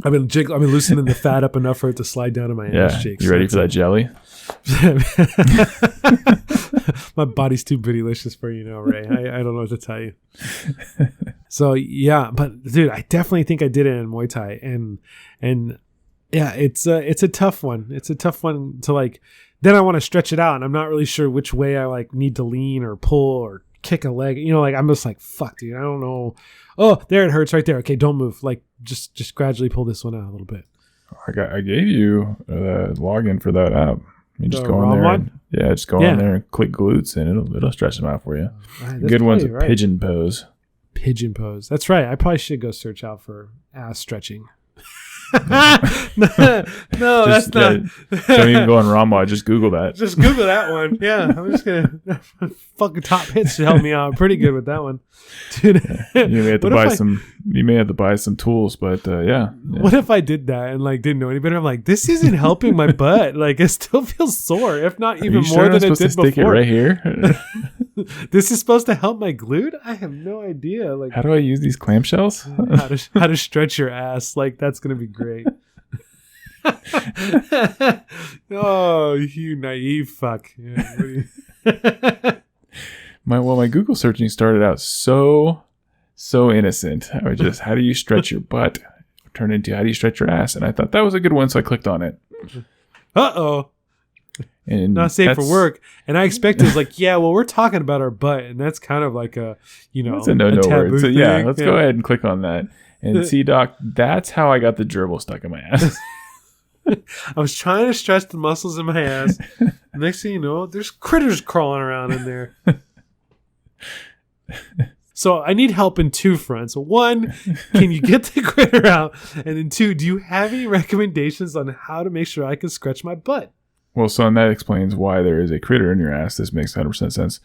I've been loosening the fat up enough for it to slide down to my ass cheeks. You ready for that jelly? My body's too bootylicious for Ray. I don't know what to tell you. So yeah, but dude, I definitely think I did it in Muay Thai, and yeah, it's a tough one. It's a tough one to like. Then I want to stretch it out, and I'm not really sure which way I like need to lean or pull or kick a leg. Like I'm just like, fuck, dude, I don't know. Oh, there it hurts right there. Okay, don't move. Like just gradually pull this one out a little bit. I gave you the login for that app. You just go on there. Just go on there and click glutes, and it'll stretch them out for you. Good one's a pigeon pose. Pigeon pose. That's right. I probably should go search out for ass stretching. No, that's not. Don't even go on Ramwa. Just Google that. Just Google that one. Yeah, I'm just gonna fucking top hits to help me out. I'm pretty good with that one, dude. You may have to buy some. You may have to buy some tools, but yeah. What if I did that and like didn't know any better? I'm like, this isn't helping my butt. Like it still feels sore, if not even more than it did before. Stick it right here. This is supposed to help my glute? I have no idea. Like, how do I use these clamshells? how to stretch your ass? Like that's gonna be great. Oh, you naive fuck! Yeah, my Google searching started out so innocent. I was just, how do you stretch your butt? Turned into, how do you stretch your ass? And I thought that was a good one, so I clicked on it. And not safe for work. And I expected it's like, yeah, well, we're talking about our butt, and that's kind of like a, it's a no word. So yeah, let's go ahead and click on that. And see, Doc, that's how I got the gerbil stuck in my ass. I was trying to stretch the muscles in my ass. Next thing you know, there's critters crawling around in there. So I need help in two fronts. One, can you get the critter out? And then two, do you have any recommendations on how to make sure I can stretch my butt? Well, son, that explains why there is a critter in your ass. This makes 100% sense.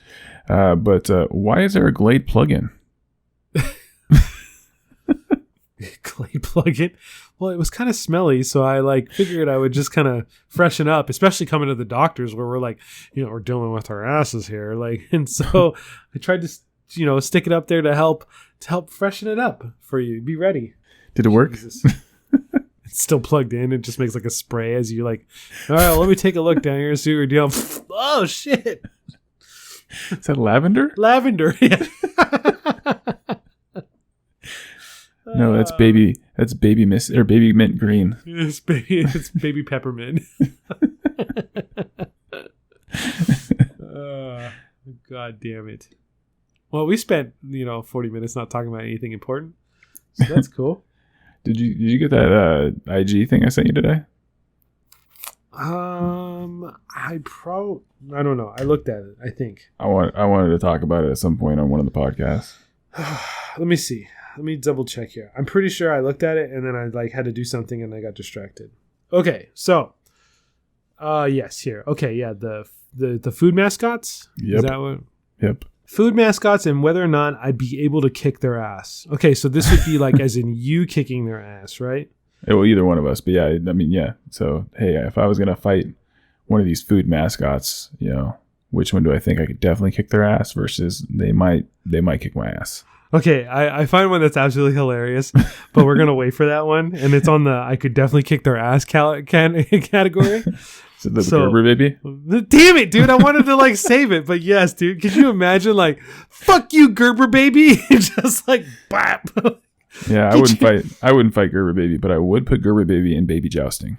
But why is there a Glade plugin? Glade plugin? Well, it was kind of smelly, so I figured I would just kind of freshen up, especially coming to the doctors where we're like, we're dealing with our asses here. And so I tried to, stick it up there to help freshen it up for you. Be ready. Did it work? It's still plugged in. It just makes like a spray as you all right, let me take a look down here and see what we're doing. Oh, shit. Is that lavender? Lavender, yeah. No, that's baby mist or baby mint green. It's baby peppermint. God damn it. Well, we spent 40 minutes not talking about anything important. So that's cool. Did you get that IG thing I sent you today? I don't know. I looked at it, I think. I wanted to talk about it at some point on one of the podcasts. Let me see. Let me double check here. I'm pretty sure I looked at it and then I had to do something and I got distracted. Okay, so yes, here. Okay, yeah, the food mascots. Yep. Is that what? Yep. Food mascots and whether or not I'd be able to kick their ass. Okay, so this would be like as in you kicking their ass, right? Well, either one of us, but yeah, I mean, yeah. So, hey, if I was gonna fight one of these food mascots, which one do I think I could definitely kick their ass versus they might kick my ass? Okay, I find one that's absolutely hilarious, but we're gonna wait for that one, and it's on the I could definitely kick their ass category. So the Gerber baby? Damn it, dude! I wanted to save it, but yes, dude. Could you imagine fuck you, Gerber baby, just bap. Yeah, I wouldn't fight Gerber baby, but I would put Gerber baby in baby jousting.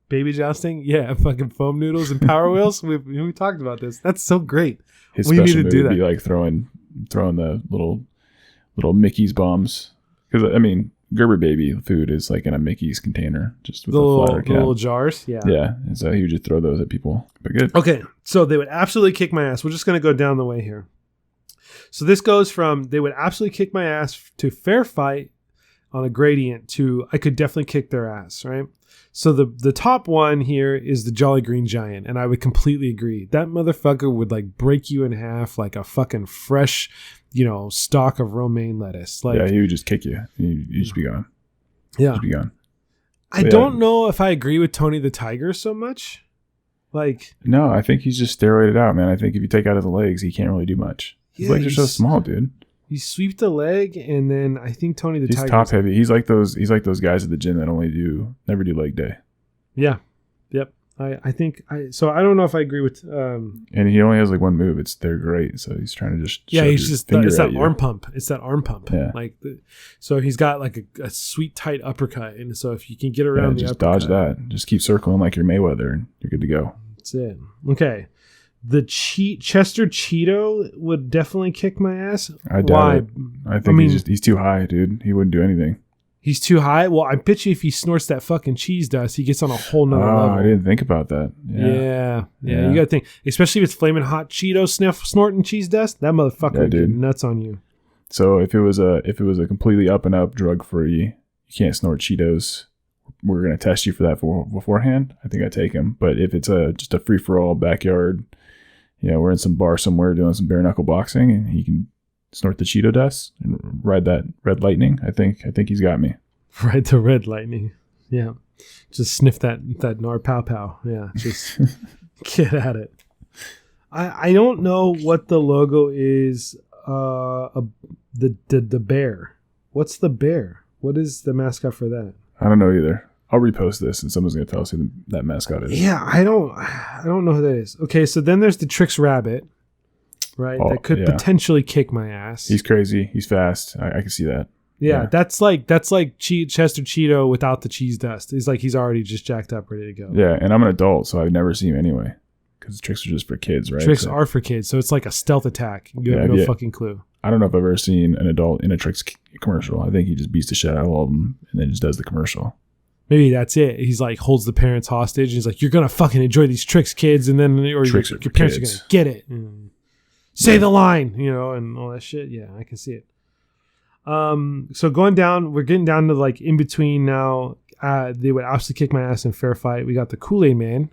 Baby jousting? Yeah, fucking foam noodles and Power Wheels. We talked about this. That's so great. His special move would be throwing the little Mickey's bombs. Because I mean, Gerber baby food is in a Mickey's container, just with a flatter cap. Little jars. Yeah. Yeah, and so he would just throw those at people. But good. Okay, so they would absolutely kick my ass. We're just gonna go down the way here. So this goes from they would absolutely kick my ass to fair fight on a gradient to I could definitely kick their ass, right? So the top one here is the Jolly Green Giant, and I would completely agree. That motherfucker would break you in half like a fucking fresh, stalk of romaine lettuce. Yeah, he would just kick you. You'd just be gone. Yeah. Just be gone. I don't know if I agree with Tony the Tiger so much. No, I think he's just steroided out, man. I think if you take out his legs, he can't really do much. His legs are so small, dude. You sweep the leg, and then I think Tony the Tiger. He's top heavy. He's like those guys at the gym that never do leg day. Yeah. Yep. I think so I don't know if I agree with and he only has one move. They're great. So he's trying to just it's that arm pump. It's that arm pump. Yeah. So he's got a sweet tight uppercut, and so if you can get around the just uppercut, dodge that. Just keep circling like you're Mayweather, and you're good to go. That's it. Okay. The Chester Cheeto would definitely kick my ass. I doubt it. I think he's too high, dude. He wouldn't do anything. He's too high? Well, I bet you if he snorts that fucking cheese dust, he gets on a whole nother level. I didn't think about that. Yeah. You gotta think. Especially if it's flaming hot Cheeto snorting cheese dust, that motherfucker would get nuts on you. So if it was a completely up and up drug free, you can't snort Cheetos, we're gonna test you for that beforehand. I think I take him. But if it's just a free for all backyard, we're in some bar somewhere doing some bare knuckle boxing, and he can snort the Cheeto dust and ride that red lightning. I think he's got me. Ride the red lightning. Yeah. Just sniff that nar pow pow. Yeah. Just get at it. I don't know what the logo is. The bear. What's the bear? What is the mascot for that? I don't know either. I'll repost this and someone's going to tell us who that mascot is. Yeah, I don't know who that is. Okay, so then there's the Trix Rabbit, right? That could potentially kick my ass. He's crazy. He's fast. I can see that. Yeah, that's like Chester Cheeto without the cheese dust. He's already just jacked up, ready to go. Yeah, and I'm an adult, so I've never seen him anyway. Because tricks are just for kids, right? Tricks are for kids, so it's like a stealth attack. You have no fucking clue. I don't know if I've ever seen an adult in a Trix commercial. I think he just beats the shit out of all of them and then just does the commercial. Maybe that's it. He's holds the parents hostage. And he's like, you're going to fucking enjoy these tricks, kids. And then your parents are going to get it. Say the line, and all that shit. Yeah, I can see it. So going down, we're getting down to in between now. They would absolutely kick my ass in fair fight. We got the Kool-Aid Man.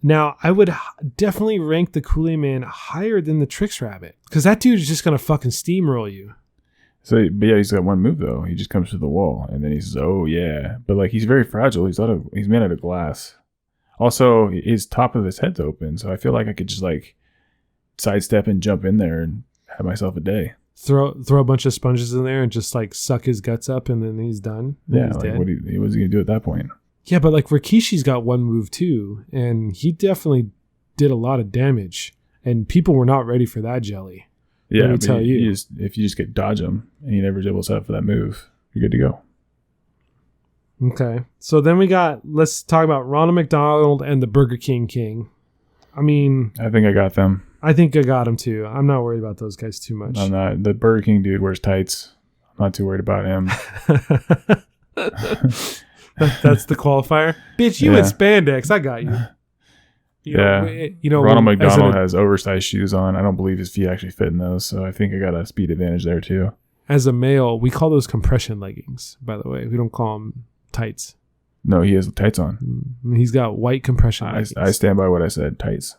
Now, I would definitely rank the Kool-Aid Man higher than the Trix Rabbit. Because that dude is just going to fucking steamroll you. So, but yeah, he's got one move though. He just comes to the wall and then he says, "Oh yeah," but he's very fragile. He's made out of glass. Also, his top of his head's open, so I feel like I could just sidestep and jump in there and have myself a day. Throw a bunch of sponges in there and just suck his guts up, and then he's done. Yeah, he's dead. What's he gonna do at that point? Yeah, but Rikishi's got one move too, and he definitely did a lot of damage, and people were not ready for that jelly. Yeah, let me tell you. If you just dodge him and you never able to set up for that move, you're good to go. Okay. So then let's talk about Ronald McDonald and the Burger King. I mean, I think I got them. I think I got them too. I'm not worried about those guys too much. I'm not. The Burger King dude wears tights. not too worried about him. That's the qualifier. Bitch, you in spandex. I got you. Ronald McDonald has oversized shoes on. I don't believe his feet actually fit in those, so I think I got a speed advantage there too. As a male, we call those compression leggings, by the way. We don't call them tights. No, he has tights on. He's got white compression leggings. I stand by what I said, tights.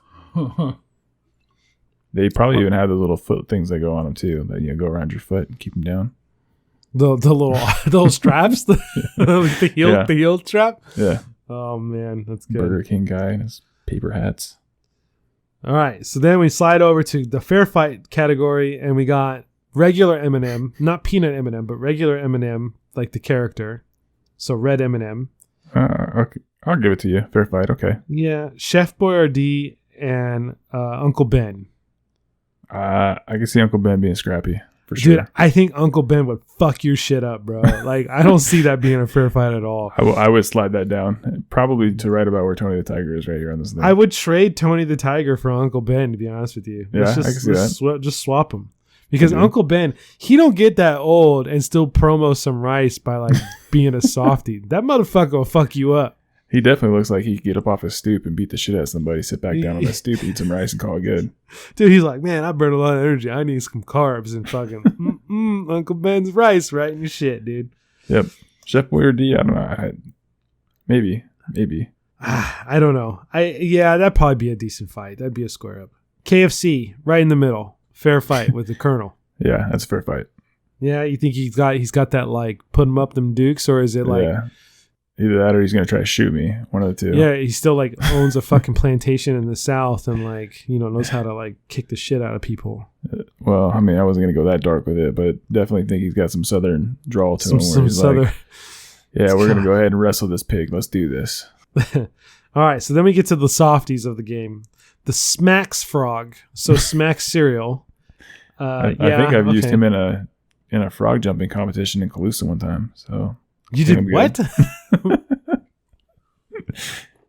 They probably even have the little foot things that go on them too, that go around your foot and keep them down. The little straps, the heel strap. Yeah. Oh man, that's good. Burger King guy and his paper hats. All right, so then we slide over to the fair fight category, and we got regular M&M, not peanut M&M, but regular M&M, like the character. So red M&M. Okay, I'll give it to you. Fair fight. Okay. Yeah, Chef Boyardee and Uncle Ben. I can see Uncle Ben being scrappy for sure. Dude, I think Uncle Ben would fuck your shit up, bro. Like, I don't see that being a fair fight at all. I would slide that down, probably to right about where Tony the Tiger is right here on this thing. I would trade Tony the Tiger for Uncle Ben, to be honest with you. Yeah, I can see that. Just swap them. Because Uncle Ben, he don't get that old and still promo some rice by like being a softie. That motherfucker will fuck you up. He definitely looks like he could get up off his stoop and beat the shit out of somebody, sit back down on that stoop, eat some rice, and call it good. Dude, he's like, man, I burn a lot of energy. I need some carbs and fucking Uncle Ben's rice right in your shit, dude. Yep. Chef Boyardee, I don't know. Maybe. I don't know. That'd probably be a decent fight. That'd be a square up. KFC, right in the middle. Fair fight with the Colonel. Yeah, that's a fair fight. Yeah, you think he's got that like put him up them dukes, or is it like either that or he's gonna try to shoot me? One of the two. Yeah, he still like owns a fucking plantation in the South and like knows how to like kick the shit out of people. Well, I mean, I wasn't gonna go that dark with it, but definitely think he's got some Southern drawl to him. Where he's southern. Like, yeah, we're gonna go ahead and wrestle this pig. Let's do this. All right, so then we get to the softies of the game. The Smacks frog. So Smacks cereal. I think I've used him in a frog jumping competition in Calusa one time. So you did what?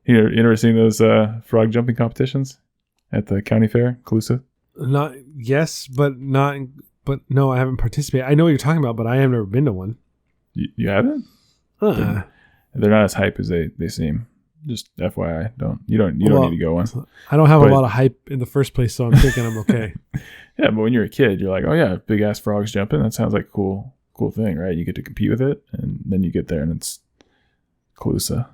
You ever seen those frog jumping competitions at the county fair, Calusa? Not yes, but no, I haven't participated. I know what you're talking about, but I have never been to one. You haven't? They're not as hype as they seem. Just FYI, you don't need to go one. I don't have a lot of hype in the first place, so I'm thinking I'm okay. Yeah, but when you're a kid, you're like, oh yeah, big ass frogs jumping. That sounds like a cool thing, right? You get to compete with it, and then you get there and it's Calusa.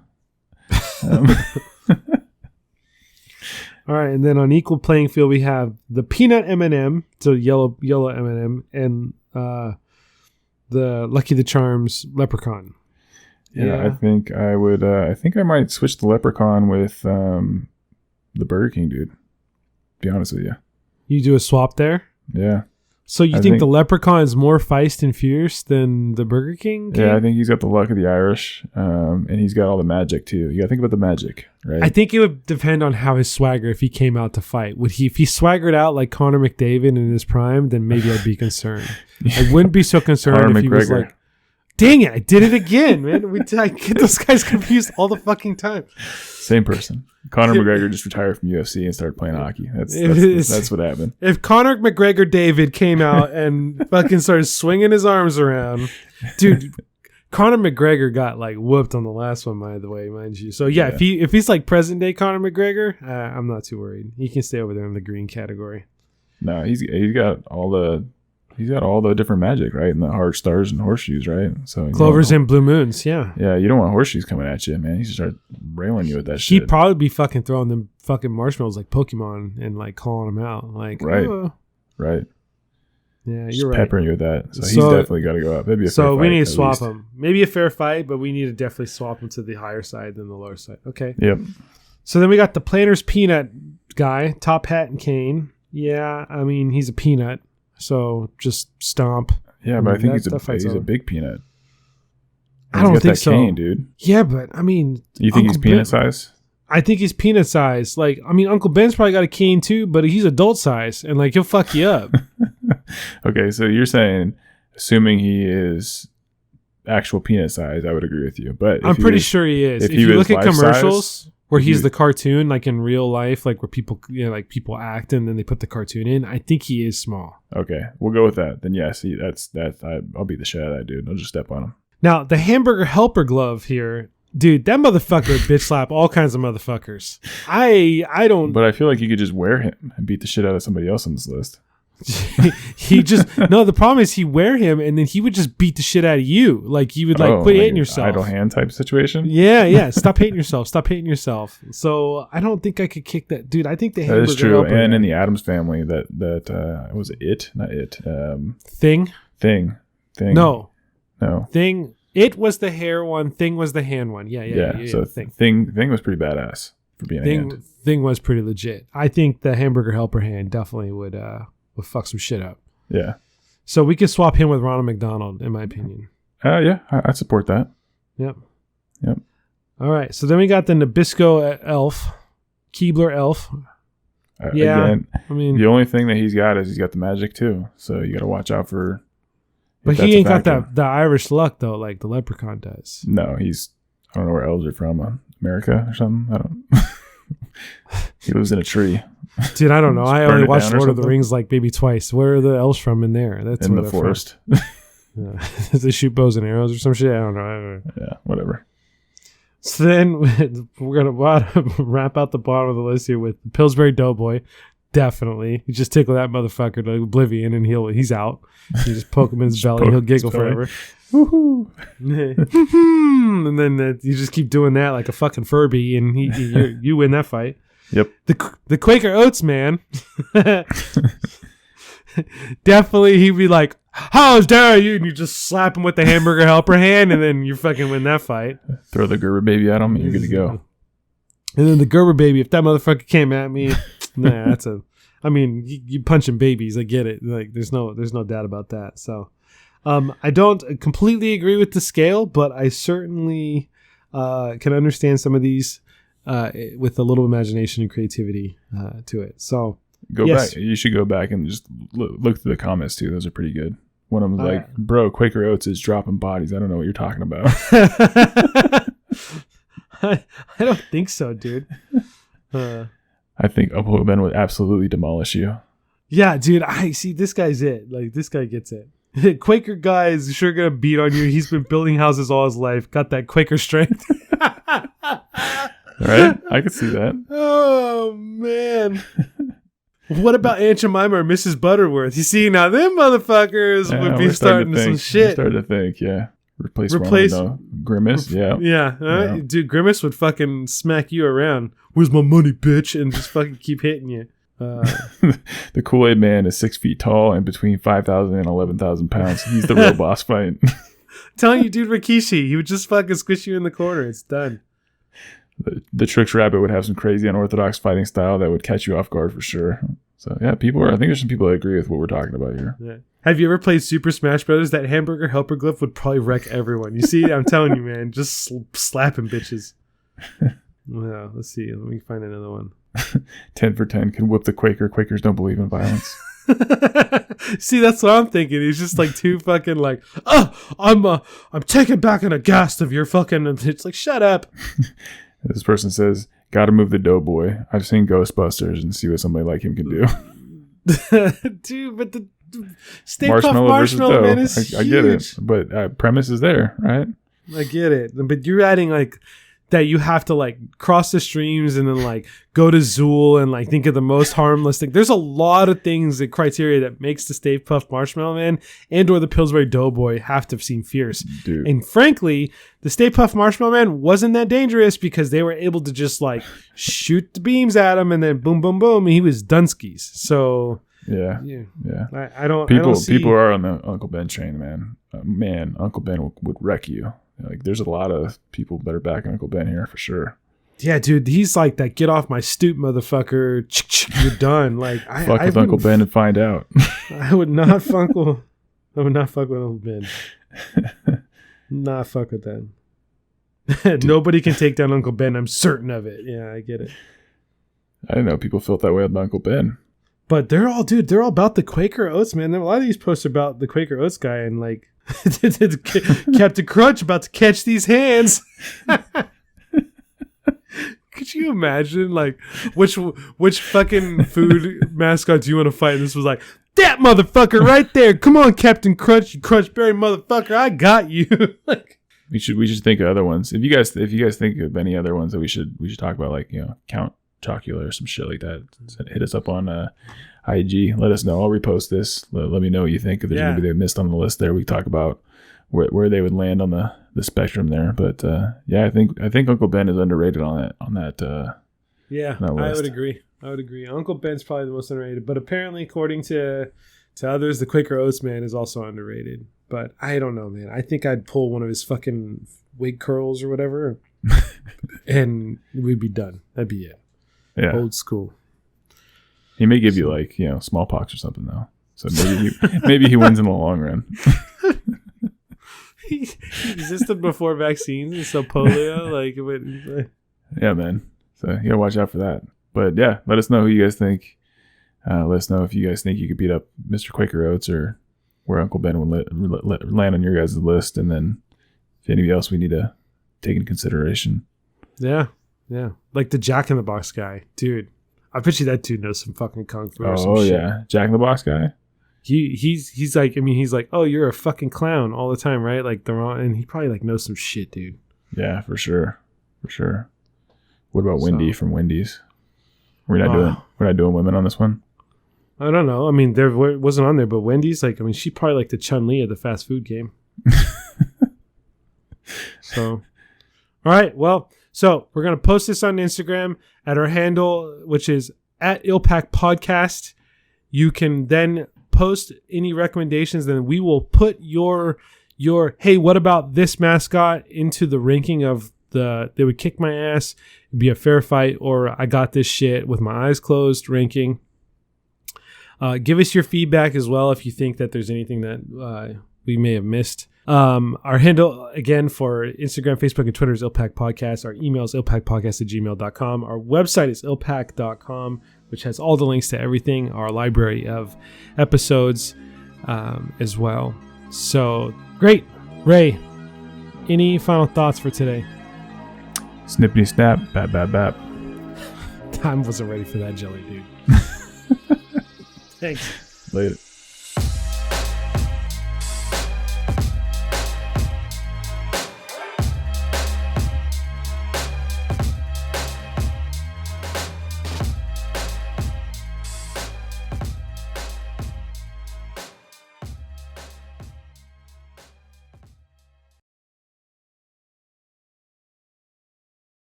All right, and then on equal playing field, we have the peanut M&M, so yellow M&M, and the Lucky the Charms leprechaun. Yeah, I think I would. I think I might switch the leprechaun with the Burger King dude. To be honest with you, you do a swap there. Yeah. So you think the leprechaun is more feist and fierce than the Burger King? Yeah, I think he's got the luck of the Irish, and he's got all the magic too. You got to think about the magic, right? I think it would depend on how his swagger. If he came out to fight, if he swaggered out like Conor McDavid in his prime, then maybe I'd be concerned. I wouldn't be so concerned if he was like, dang it, I did it again, man. I get those guys confused all the fucking time. Same person. Conor McGregor just retired from UFC and started playing hockey. That's what happened. If Conor McGregor David came out and fucking started swinging his arms around, dude, Conor McGregor got like whooped on the last one, by the way, mind you. So yeah. if he's like present day Conor McGregor, I'm not too worried. He can stay over there in the green category. No, he's got all the different magic, right? And the hard stars and horseshoes, right? So clovers and blue moons, yeah. Yeah, you don't want horseshoes coming at you, man. He should start railing you with that shit. He'd probably be fucking throwing them fucking marshmallows like Pokemon and like calling them out. Like, right. Oh. Right. Yeah, just you're right. Peppering you with that. So he's definitely got to go up. Maybe a fair so we fight, need to swap him. Maybe a fair fight, but we need to definitely swap him to the higher side than the lower side. Okay. Yep. So then we got the Planters Peanut guy, top hat and cane. Yeah, I mean, he's a peanut. So just stomp. Yeah, but I think he's a big peanut. I don't think so, cane, dude. Yeah, but I mean, you think he's peanut size? I think he's peanut size. Like, I mean, Uncle Ben's probably got a cane too, but he's adult size, and like he'll fuck you up. Okay, so you're saying, assuming he is actual peanut size, I would agree with you. But I'm pretty sure he is. If you look at commercials where he's the cartoon, like in real life, like where people, like people act and then they put the cartoon in. I think he is small. Okay, we'll go with that. Then yes, I'll beat the shit out of that dude. I'll just step on him. Now the hamburger helper glove here, dude, that motherfucker would bitch slap all kinds of motherfuckers. I don't. But I feel like you could just wear him and beat the shit out of somebody else on this list. He just no. The problem is he wear him and then he would just beat the shit out of you. Like he would quit hating yourself. Idle hand type situation. Yeah. Stop hating yourself. Stop hating yourself. So I don't think I could kick that, dude. I think the hamburger that is true. helper, And in the Addams Family, that was it, not it. Thing. No. Thing. It was the hair one. Thing was the hand one. Yeah. So thing was pretty badass for being a hand. Thing was pretty legit. I think the hamburger helper hand definitely would fuck some shit up. Yeah. So we could swap him with Ronald McDonald, in my opinion. Yeah, I'd support that. Yep. All right. So then we got the Nabisco elf, Keebler elf. Again, I mean, the only thing that he's got is he's got the magic too. So you got to watch out for. But he ain't got the Irish luck though, like the leprechaun does. No, I don't know where elves are from, America or something. I don't. He lives in a tree. Dude, I don't know. I only watched Lord of the Rings like maybe twice. Where are the elves from in there? That's in the forest. They shoot bows and arrows or some shit. I don't know. Yeah, whatever. So then we're gonna wrap out the bottom of the list here with Pillsbury Doughboy. Definitely, you just tickle that motherfucker to oblivion, and he's out. You just poke him in his belly, he'll giggle forever. Woohoo! And then you just keep doing that like a fucking Furby, and you win that fight. Yep. The Quaker Oats man. Definitely, he'd be like, "How dare you?" And you just slap him with the hamburger helper hand, and then you fucking win that fight. Throw the Gerber baby at him, and you're good to go. And then the Gerber baby, if that motherfucker came at me, nah, I mean, you punching babies, I get it. Like, there's no doubt about that. So, I don't completely agree with the scale, but I certainly can understand some of these with a little imagination and creativity to it. So, back. You should go back and just look through the comments too. Those are pretty good. One of them's like, "Bro, Quaker Oats is dropping bodies. I don't know what you're talking about." I don't think so, dude. I think Uncle Ben would absolutely demolish you. Yeah, dude. I see. This guy's it. Like, this guy gets it. Quaker guy is sure gonna beat on you. He's been building houses all his life. Got that Quaker strength. Right? I could see that. Oh man. What about Aunt Jemima or Mrs. Butterworth? You see, now them motherfuckers would be starting to some shit. Starting to think, yeah. Replace Grimace, yeah. Dude, Grimace would fucking smack you around. "Where's my money, bitch?" And just fucking keep hitting you. The Kool-Aid Man is 6 feet tall and between 5,000 and 11,000 pounds. He's the real boss fight. Telling you, dude, Rikishi, he would just fucking squish you in the corner. It's done. The Trix Rabbit would have some crazy unorthodox fighting style that would catch you off guard for sure. So yeah, I think there's some people that agree with what we're talking about here. Yeah. Have you ever played Super Smash Brothers? That hamburger helper glyph would probably wreck everyone. You see, I'm telling you, man, just slapping bitches. Well, let's see. Let me find another one. 10 for 10 can whip the Quaker. Quakers don't believe in violence. See, that's what I'm thinking. He's just like too fucking like, I'm taken back and aghast of your fucking. It's like, shut up. This person says, "Gotta move the Doughboy. I've seen Ghostbusters and see what somebody like him can do." Dude, but the Stay Puft Marshmallow Man is huge. I get it, but premise is there, right? I get it, but you're adding like that you have to like cross the streams and then like go to Zool and like think of the most harmless thing. There's a lot of things and criteria that makes the Stay Puft Marshmallow Man and or the Pillsbury Doughboy have to seem fierce. Dude. And frankly, the Stay Puft Marshmallow Man wasn't that dangerous because they were able to just like shoot the beams at him and then boom, boom, boom, and he was Dunskies. So yeah. I don't. People are on the Uncle Ben train, man. Uncle Ben would wreck you. Like, there's a lot of people that are backing Uncle Ben here for sure. Yeah, dude, he's like that. Get off my stoop, motherfucker! You're done. Like, fuck with Uncle Ben and find out. I would not fuck with Uncle Ben. Not fuck with that. Nobody can take down Uncle Ben. I'm certain of it. Yeah, I get it. I didn't know people felt that way about Uncle Ben. But they're all about the Quaker Oats, man. A lot of these posts are about the Quaker Oats guy and like Captain Crunch about to catch these hands. Could you imagine, like, which fucking food mascot do you want to fight? And this was like, that motherfucker right there. Come on, Captain Crunch, you crunchberry motherfucker. I got you. Like, we should think of other ones. If you guys think of any other ones that we should talk about, like, Count Chocula or some shit like that, hit us up on IG. Let us know. I'll repost this. Let me know what you think. If there's anybody that missed on the list there, we talk about where they would land on the spectrum there. But I think Uncle Ben is underrated on that. Yeah, I would agree. Uncle Ben's probably the most underrated, but apparently, according to others, the Quaker Oats man is also underrated. But I don't know, man. I think I'd pull one of his fucking wig curls or whatever, and we'd be done. That'd be it. Yeah, old school. He may give you like smallpox or something though. So maybe he wins in the long run. He existed before vaccines, and so polio, like it would. Yeah, man. So you gotta watch out for that. But yeah, let us know who you guys think. Let us know if you guys think you could beat up Mr. Quaker Oats or where Uncle Ben would land on your guys' list, and then if anybody else we need to take into consideration. Yeah. Like the Jack in the Box guy, dude. I bet you that dude knows some fucking kung fu. Or some shit. Jack in the Box guy. He's like, I mean, he's like, oh, you're a fucking clown all the time, right? Like and he probably like knows some shit, dude. Yeah, for sure. What about Wendy from Wendy's? We're not doing women on this one. I don't know. I mean, there wasn't on there, but Wendy's, like, I mean, she probably like the Chun-Li of the fast food game. So, all right. Well, so we're going to post this on Instagram at our handle, which is at ILPAC Podcast. You can then post any recommendations, then we will put your hey, what about this mascot into the ranking of they would kick my ass, it'd be a fair fight, or I got this shit with my eyes closed ranking. Give us your feedback as well if you think that there's anything that we may have missed. Our handle, again, for Instagram, Facebook, and Twitter is ILPAC Podcast. Our email is ilpacpodcast@gmail.com. Our website is ilpac.com, which has all the links to everything, our library of episodes as well. So, great. Ray, any final thoughts for today? Snippity snap, bap, bap, bap. Time wasn't ready for that jelly, dude. Thanks. Later.